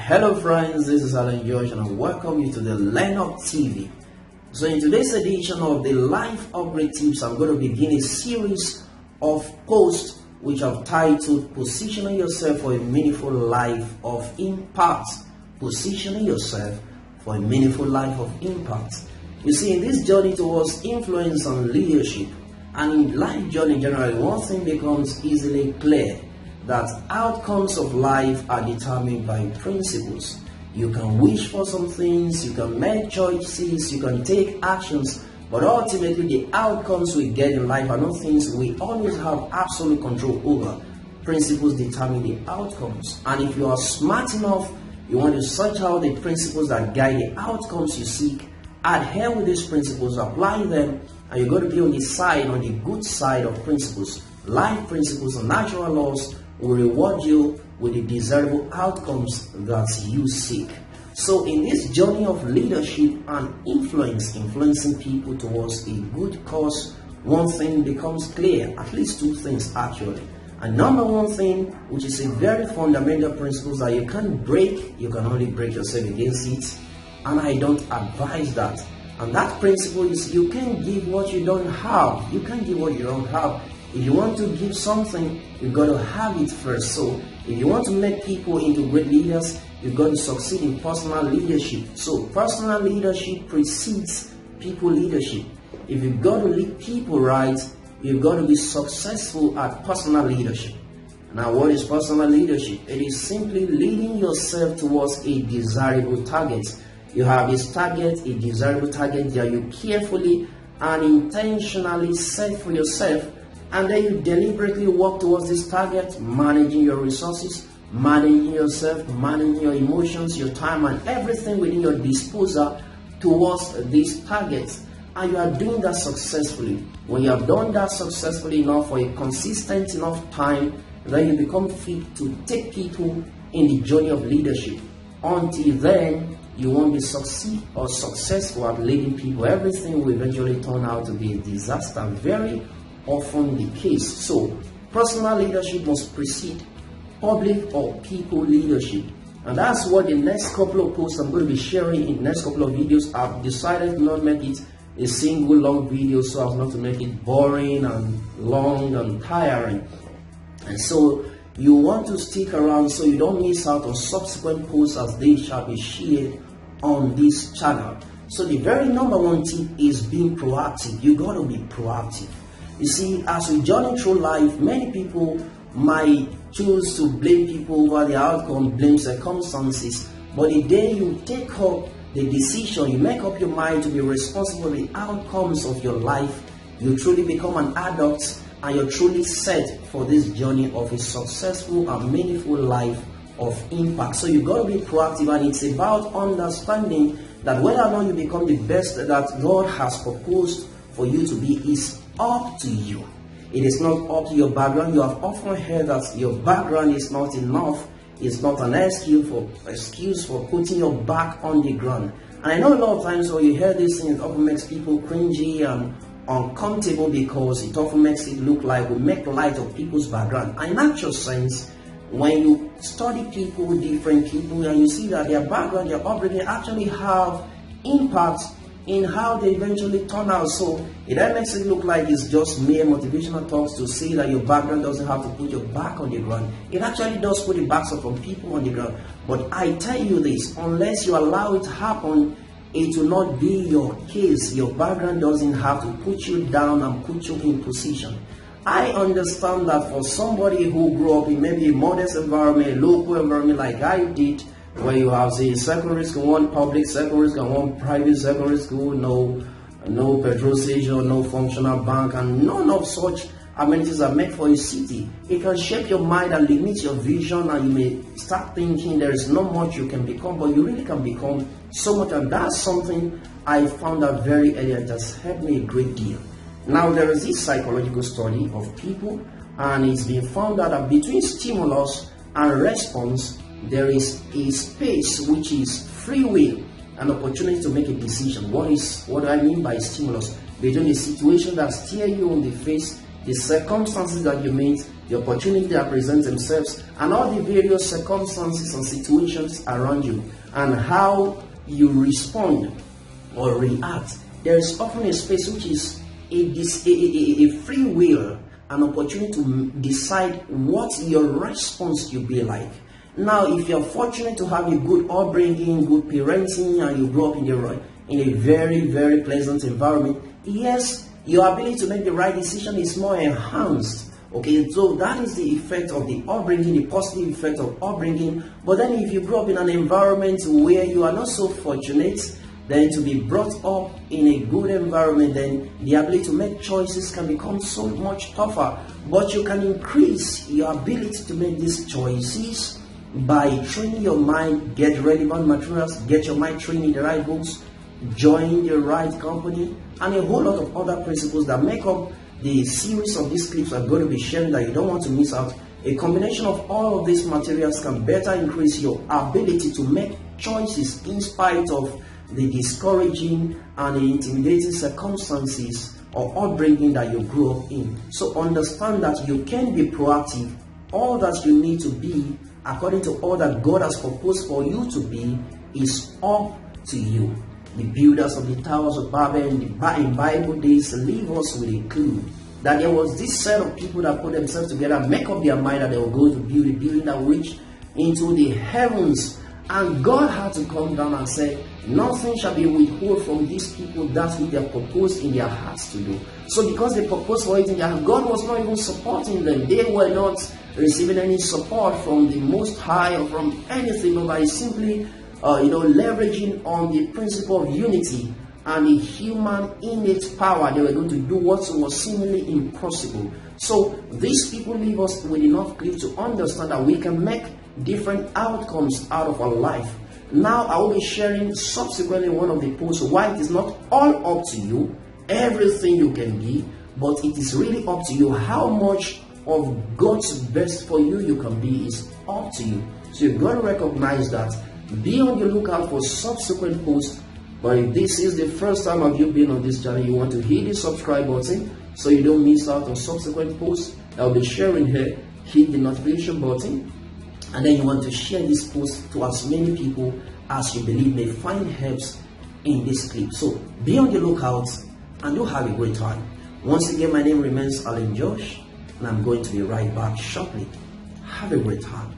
Hello friends, this is Alan George and I welcome you to the Learn Up TV. So in today's edition of the Life Upgrade Tips, I'm going to begin a series of posts which I've titled Positioning Yourself for a Meaningful Life of Impact. Positioning yourself for a meaningful life of impact. You see, in this journey towards influence and leadership, and in life journey generally, one thing becomes easily clear, that outcomes of life are determined by principles. You can wish for some things, you can make choices, you can take actions, but ultimately the outcomes we get in life are not things we always have absolute control over. Principles determine the outcomes, and if you are smart enough, you want to search out the principles that guide the outcomes you seek, adhere with these principles, apply them, and you're going to be on the good side of principles. Life principles and natural laws will reward you with the desirable outcomes that you seek. So in this journey of leadership and influencing people towards a good cause, one thing becomes clear, at least two things actually. And number one thing, which is a very fundamental principle that you can't break, you can only break yourself against it, and I don't advise that. And that principle is you can't give what you don't have. You can't give what you don't have. If you want to give something, you've got to have it first. So if you want to make people into great leaders, you've got to succeed in personal leadership. So personal leadership precedes people leadership. If you've got to lead people right, you've got to be successful at personal leadership. Now, what is personal leadership? It is simply leading yourself towards a desirable target. You have this target, a desirable target that you carefully and intentionally set for yourself, and then you deliberately work towards this target, managing your resources, managing yourself, managing your emotions, your time, and everything within your disposal towards this target. And you are doing that successfully. When you have done that successfully enough for a consistent enough time, then you become fit to take people in the journey of leadership. Until then, you won't be successful at leading people. Everything will eventually turn out to be a disaster. Very often the case. So personal leadership must precede public or people leadership, and that's what the next couple of posts I'm going to be sharing in the next couple of videos. I've decided to not make it a single long video so as not to make it boring and long and tiring, and so you want to stick around so you don't miss out on subsequent posts as they shall be shared on this channel. So the very number one tip is being proactive. You got to be proactive. You see, as we journey through life, many people might choose to blame people over the outcome, blame circumstances. But the day you take up the decision, you make up your mind to be responsible for the outcomes of your life, you truly become an adult and you're truly set for this journey of a successful and meaningful life of impact. So you got to be proactive, and it's about understanding that whether or not you become the best that God has proposed for you to be is up to you. It is not up to your background. You have often heard that your background is not enough. It's not an excuse for putting your back on the ground. And I know a lot of times when you hear these things, it often makes people cringy and uncomfortable because it often makes it look like we make light of people's background. And in actual sense, when you study people, different people, and you see that their background, their upbringing actually have impact in how they eventually turn out. So it then makes it look like it's just mere motivational talks to say that your background doesn't have to put your back on the ground. It actually does put the backs of some people on the ground. But I tell you this, unless you allow it to happen, it will not be your case. Your background doesn't have to put you down and put you in position. I understand that for somebody who grew up in maybe a modest environment, a local environment like I did, where you have the secondary school, one public secondary school and one private secondary school, no petrol station, no functional bank, and none of such amenities are meant for a city. It can shape your mind and limit your vision, and you may start thinking there is not much you can become, but you really can become so much. And that's something I found out very early and has helped me a great deal. Now, there is this psychological study of people, and it's been found out that between stimulus and response, there is a space which is free will, an opportunity to make a decision. What do I mean by stimulus? Between the situation that stare you on the face, the circumstances that you meet, the opportunity that presents themselves, and all the various circumstances and situations around you, and how you respond or react. There is often a space which is a free will, an opportunity to decide what your response will be like. Now, if you're fortunate to have a good upbringing, good parenting, and you grow up in a very, very pleasant environment, yes, your ability to make the right decision is more enhanced. Okay, so that is the effect of the upbringing, the positive effect of upbringing. But then if you grow up in an environment where you are not so fortunate, then to be brought up in a good environment, then the ability to make choices can become so much tougher. But you can increase your ability to make these choices by training your mind, get relevant materials, get your mind trained in the right books, join the right company, and a whole lot of other principles that make up the series of these clips are going to be sharing that you don't want to miss out. A combination of all of these materials can better increase your ability to make choices in spite of the discouraging and the intimidating circumstances or upbringing that you grew up in. So understand that you can be proactive. All that you need to be, according to all that God has proposed for you to be, is up to you. The builders of the towers of Babel in Bible days leave us with a clue that there was this set of people that put themselves together and make up their mind that they were going to build a building that reached into the heavens. And God had to come down and say, nothing shall be withheld from these people that which they have proposed in their hearts to do. So because they proposed for it in their heart, God was not even supporting them. They were not receiving any support from the Most High or from anything, but by simply leveraging on the principle of unity and the human innate power, they were going to do what was seemingly impossible. So these people leave us with enough clue to understand that we can make different outcomes out of our life. Now I will be sharing subsequently one of the posts why it is not all up to you, everything you can give, but it is really up to you. How much of God's best for you can be is up to you. So you've got to recognize that. Be on the lookout for subsequent posts. But if this is the first time of you being on this channel, you want to hit the subscribe button so you don't miss out on subsequent posts that I'll be sharing here. Hit the notification button, and then you want to share this post to as many people as you believe may find helps in this clip. So be on the lookout and do have a great time. Once again, my name remains Alan Josh, and I'm going to be right back shortly. Have a great time.